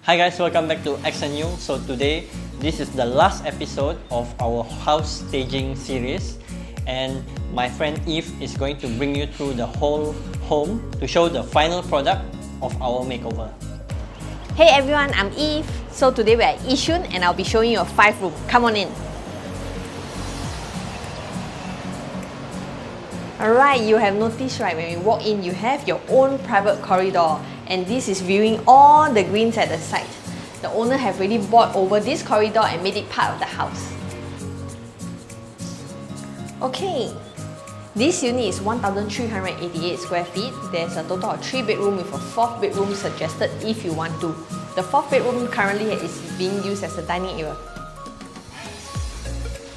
Hi guys, welcome back to XNU. So today, this is the last episode of our house staging series, and my friend Eve is going to bring you through the whole home to show the final product of our makeover. Hey everyone, I'm Eve. So today we're at Yishun and I'll be showing you a 5-room. Come on in. Alright, you have noticed right, when you walk in, you have your own private corridor, and this is viewing all the greens at the side. The owner have already bought over this corridor and made it part of the house. Okay, this unit is 1,388 square feet. There's a total of 3 bedrooms with a 4th bedroom suggested if you want to. The 4th bedroom currently is being used as a dining area.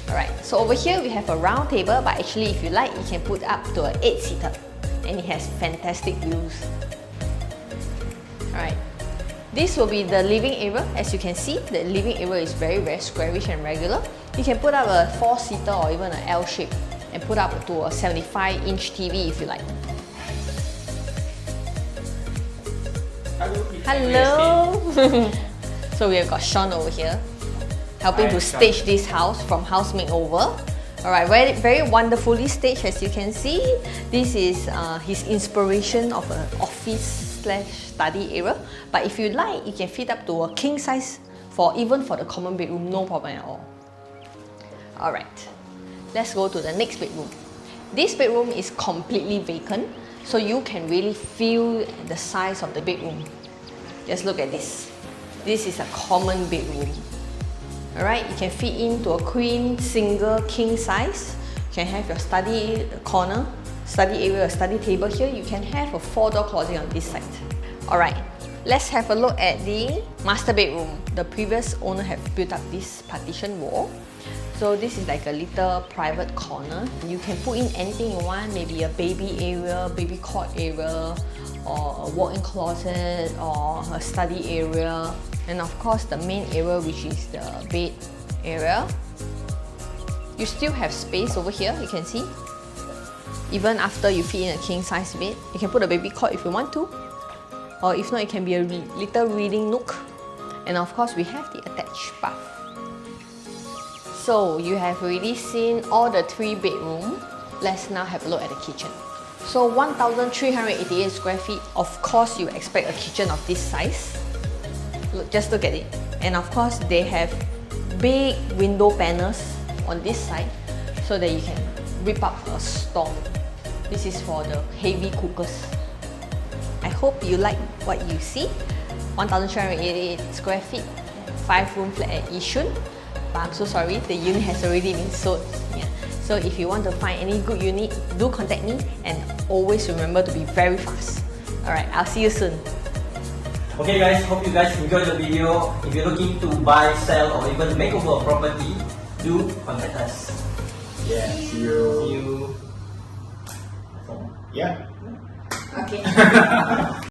Alright, so over here we have a round table, but actually if you like, you can put up to an 8-seater, and it has fantastic views. Alright, this will be the living area. As you can see, the living area is very squarish and regular. You can put up a 4-seater or even an L shape and put up to a 75-inch TV if you like. Hello! So we have got Sean over here, helping to stage this house from House Makeover. Alright, very wonderfully staged, as you can see. This is his inspiration of an office/study area. But if you like, you can fit up to a king size even for the common bedroom, no problem at all. Alright, let's go to the next bedroom. This bedroom is completely vacant, so you can really feel the size of the bedroom. Just look at this. This is a common bedroom. Alright, you can fit into a queen, single, king size. You can have your study corner, study area, a study table here. You can have a 4-door closet on this side. Alright, let's have a look at the master bedroom. The previous owner have built up this partition wall. So this is like a little private corner. You can put in anything you want, maybe a baby area, baby cot area, or a walk-in closet, or a study area. And of course, the main area, which is the bed area. You still have space over here, you can see. Even after you fit in a king-size bed, you can put a baby cot if you want to. Or if not, it can be a little reading nook. And of course, we have the attached bath. So you have already seen all the 3 bedrooms. Let's now have a look at the kitchen. So 1,388 square feet, of course you expect a kitchen of this size. Just look at it. And of course, they have big window panels on this side so that you can whip up a storm. This is for the heavy cookers. I hope you like what you see. 1,388 square feet, 5-room flat at Yishun. But I'm so sorry, the unit has already been sold. Yeah. So if you want to find any good unit, do contact me, and always remember to be very fast. Alright, I'll see you soon. Okay guys, hope you guys enjoyed the video. If you're looking to buy, sell, or even make over a property, do contact us. Yeah, see you. See you. Yeah. Okay.